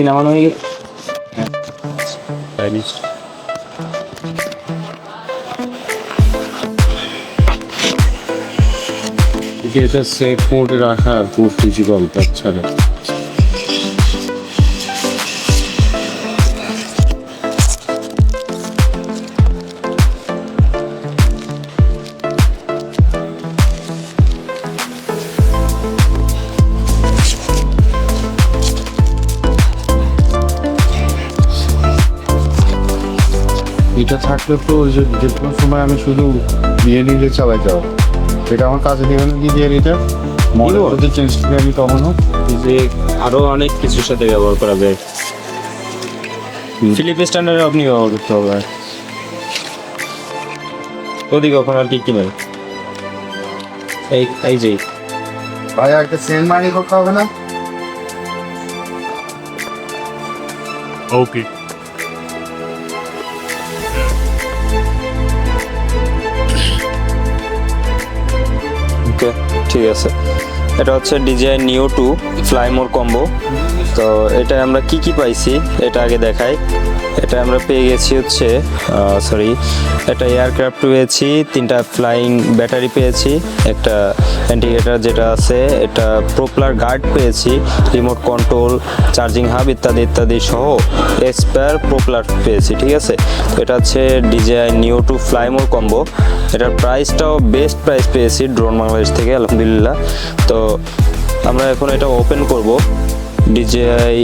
নামানো হয়ে এটা সেফ মোডে রাখা খুব ডিফিকাল্ট তাছাড়া এটা থাকলে তো ওই যে কোনো সময় আমি শুধু দিয়ে নিলে চালাই যাও এটা আমার কাজে দিয়ে কি দিয়ে নিতে মডেল চেঞ্জ করে আমি কখনো যে আরো অনেক কিছুর সাথে ব্যবহার করা যায়। ফিলিপ স্ট্যান্ডার্ড আপনি ব্যবহার করতে হবে। ওদিকে ওখানে আর কি নেই, এই যে ভাই একটা সেন্ট মানি করতে হবে না? ওকে ওকে ঠিক আছে। এটা হচ্ছে DJI Neo 2 ফ্লাই মোর কম্বো। তো এটা আমরা কি কি পাইছি এটা আগে দেখাই। এটা আমরা পেয়ে গেছি হচ্ছে এটা এয়ারক্রাফট পেয়েছি, 3টা ফ্লাইং ব্যাটারি পেয়েছি, একটা ইন্ডিকেটর যেটা আছে, এটা প্রোপলার গার্ড পেয়েছি, রিমোট কন্ট্রোল, চার্জিং হাব ইত্যাদি ইত্যাদি সহ স্পেয়ার প্রোপলার পেয়েছি। ঠিক আছে, তো এটা হচ্ছে DJI Neo 2 ফ্লাই মোর কম্বো। এটার প্রাইসটাও বেস্ট প্রাইস পেয়েছি ড্রোন বাংলাদেশ থেকে, আলহামদুলিল্লাহ। তো আমরা এখন এটা ওপেন করব। DJI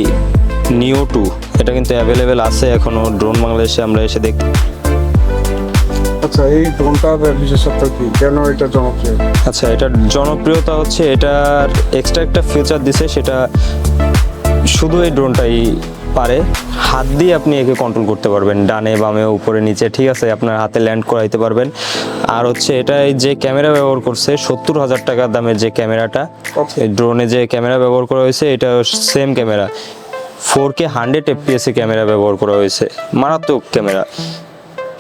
Neo 2 এটা কিন্তু অ্যাভেলেবেল আছে এখনো ড্রোন বাংলাদেশে, আমরা এসে দেখি। আচ্ছা, এই ড্রোনটার বিশেষত্ব কি, কেন এটা জনপ্রিয়? আচ্ছা, এটার জনপ্রিয়তা হচ্ছে এটার এক্সট্রা একটা ফিচার দিছে, সেটা শুধু এই ড্রোনটাই পারে। হাত দিয়ে আপনি একে কন্ট্রোল করতে পারবেন, ডানে বামে উপরে নিচে, ঠিক আছে, আপনার হাতে ল্যান্ড করাইতে পারবেন। আর হচ্ছে এটা যে ক্যামেরা ব্যবহার করছে 70,000 টাকা দামের যে ক্যামেরাটা, এই ড্রোনে যে ক্যামেরা ব্যবহার করা হয়েছে এটা same camera, 4K 100 fps camera ব্যবহার করা হয়েছে, মারাত্মক ক্যামেরা।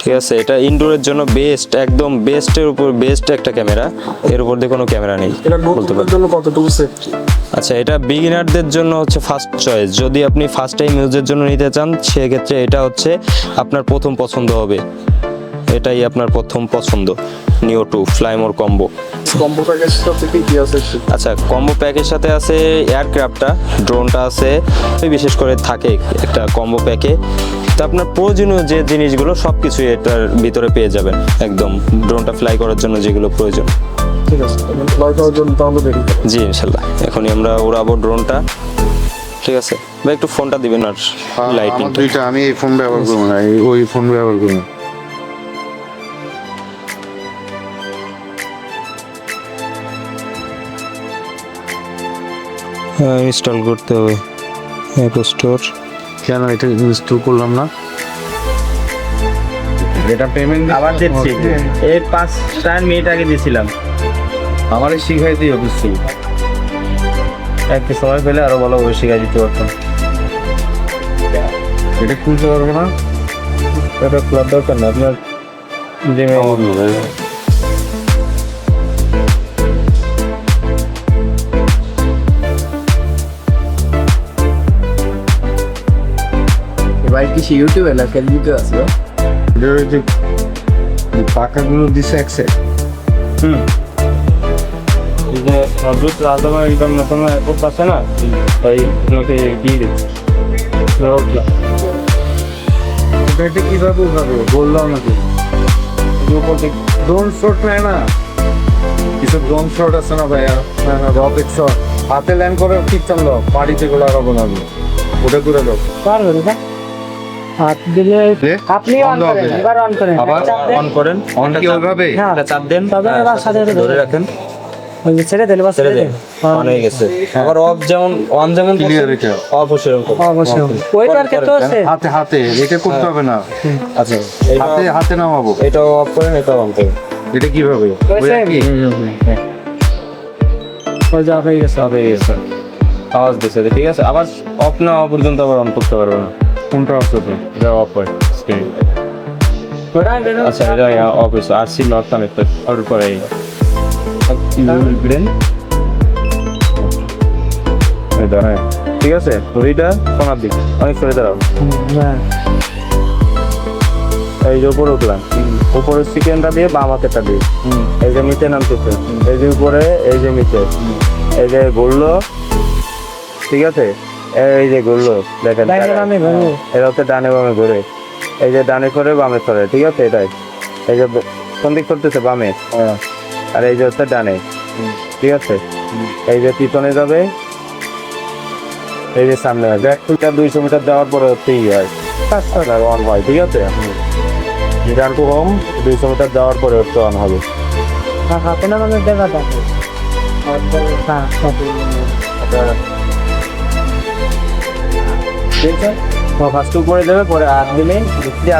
ঠিক আছে, এটা ইনডোরের জন্য বেস্ট, একদম বেস্টের উপর বেস্ট একটা ক্যামেরা, এর উপর দিয়ে কোনো ক্যামেরা নেই বলতে পারি। জন্য কতটুকু সেফটি? আচ্ছা, এটা বিগিনারদের জন্য হচ্ছে ফার্স্ট চয়েস। যদি আপনি ফার্স্ট টাইম ইউজের জন্য নিতে চান সেক্ষেত্রে এটা হচ্ছে আপনার প্রথম পছন্দ হবে, এটাই আপনার প্রথম পছন্দ, Neo 2 ফ্লাই মোর কম্বো। কম্বো প্যাকেজ সাথে কি আছে? আচ্ছা, কম্বো প্যাকের সাথে আছে এয়ারক্রাফটটা, ড্রোনটা আছে, বিশেষ করে থাকে একটা কম্বো প্যাকে। তো আপনার প্রয়োজনীয় যে জিনিসগুলো সব কিছুই এটার ভিতরে পেয়ে যাবেন, একদম ড্রোনটা ফ্লাই করার জন্য যেগুলো প্রয়োজন। ঠিক আছে, ফ্লাই করার জন্য তাহলে বেরিয়ে যাবো। জি ইনশাল্লাহ, এখনই আমরা উড়াবো ড্রোনটা। ঠিক আছে ভাই, একটু ফোনটা দিবেন আর লাইটিং। দুইটা আমি এই ফোন ব্যবহার করবো না, ওই ফোন ব্যবহার করবো। ইনস্টল করতে হবে অ্যাপ স্টোর। কেন এটা ইনস্টল করলাম না? এটা পেমেন্ট আবার দিচ্ছি, এই 5 মিনিট আগে দিয়েছিলাম। আমারে শিখাই দিই অবশ্যই। একটু সময় পেলে আরো ভালো করে শিখাই দিতে পারতাম। এটা খুলতে পারবো না? এটা খোলার দরকার না, আপনার এবার কি ইউটিউবে না ফেসবুকে আসবে? যে পাকাগুলো দিছে একসে। এই যে নজরুল রাজধানী একদম নতুন অ্যাপ আছে না, তাই ওকে দিয়ে দিচ্ছি। এটা কিভাবে উঠাবে বললাম নাকি? ড্রোন শট নেয় না, কিছু ড্রোন শট আছে না ভাইয়া, রকেট শট, হাতে ল্যান্ড করে ঠিক চালো বাড়িতে গুলো আরো বানাবো, ওটা করে দাও। পারবেন না? হাত দিলে আপনি অন করেন, এবার অন করেন, আবার অন করেন, অন কি ওইভাবে? হ্যাঁ, এটা চাপ দেন, তবে এবার সাথে সাথে ধরে রাখেন, ওই যে ছেড়ে দিলে, বাস ছেড়ে দেন, অন হয়ে গেছে। আবার অফ যেমন অন যেমন ক্লিয়ার রেখে অফ সেরকম। অবশ্যই ওইটার ক্ষেত্রে আছে। হাতে হাতে এটা করতে হবে না, আচ্ছা, হাতে হাতে নামাবো। এটা অফ করেন, এটা অন করেন। এটা কিভাবে? ওই same। ওই যা হয়ে গেছে। অফ হয়ে গেছে, আওয়াজ দিচ্ছে, ঠিক আছে। আবার অফ না হওয়া পর্যন্ত আবার অন করতে পারবে না। কোনটা আছে তো? এটা অফ হয় স্ক্রিন। আচ্ছা, এটা অফ হয়েছে। আর সি নট কানেক্টেড, আর পরে ব্রেন এই দাঁড়ায় ঠিক আছে রুটিটা কোনার দিক অনেক সরে দাঁড়াও হ্যাঁ এই যে উপরে উঠলাম উপরে চিকেনটা দিয়ে বাম হাতেটা দিয়ে এই যে নিচে নামতেছে এই যে উপরে এই যে নিচে এই যে ঘুরলো ঠিক আছে এই যে ঘুরলো দেখেন ডাইনে বামে ঘুরবো। এটা হচ্ছে ডানে বামে ঘুরে এই যে ডানে করে বামে সরে ঠিক আছে এটাই এই যে কোন দিক করতেছে বামে আর এই যে হচ্ছে ডানে ঠিক আছে এই যে পিছনে যাবে এই যে সামনে আসবে 200 মিটার যাওয়ার পরে হচ্ছেই হয় অন হয় ঠিক আছে রিটার্ন টু হোম 200 মিটার যাওয়ার পরে হচ্ছে অন হবে হ্যাঁ কোনো মানে দেখা থাকে হ্যাঁ ঠিক আছে ফার্স্ট উপরে দেবে পরে হাত দিলে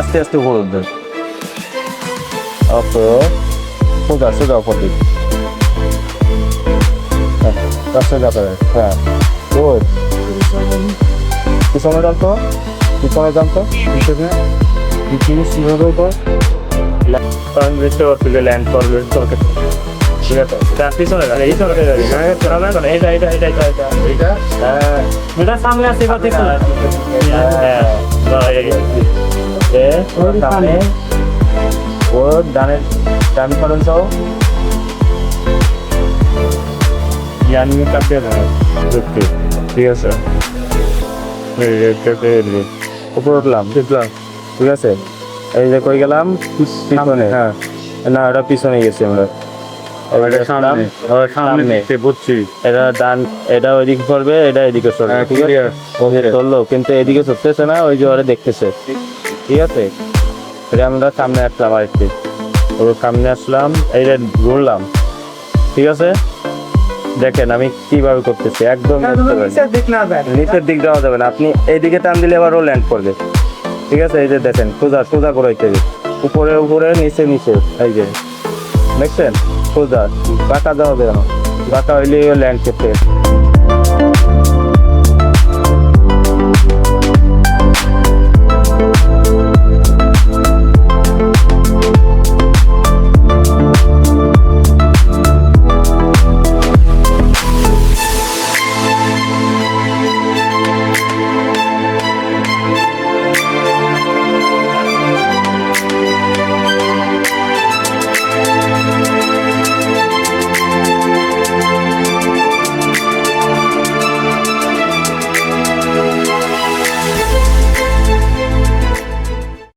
আস্তে আস্তে উপরে উঠবে অত সোজা সোজা উপর দিক সোজা করে হ্যাঁ গুড পিছনে জানতো ল্যান্ড করবে ঠিক আছে তার পিছনে এই সরকারি গাড়ি এটা হ্যাঁ এটা সামনে আছে এবার দেখুন সামনে ও ডান করেন সব ইয়ানি কাটে না দেখতে ঠিক আছে উপরে উঠলাম ঠিক আছে এই যে কই গেলাম পিছনে হ্যাঁ না এটা পিছনে গেছি আমরা সামনে বুঝছি এটা ডান এটা ওইদিকে করবে এটা এদিকে সরবে ঠিক আছে চললো কিন্তু এদিকে সরতেছে না ওই যে ওরা দেখতেছে ঠিক আছে এটা আমরা সামনে আসলাম আরেকটি ওর সামনে আসলাম এইটা ঘুরলাম ঠিক আছে দেখেন আমি কিভাবে করতেছি একদম নিচের দিক যাওয়া যাবে না আপনি এইদিকে টান দিলে আবার ও ল্যান্ড করবে ঠিক আছে এই যে দেখেন সোজা করে উপরে উপরে নিচে এই যে দেখছেন সোজা বাঁকা দেওয়া হবে না বাঁকা হইলে ল্যান্ড করতে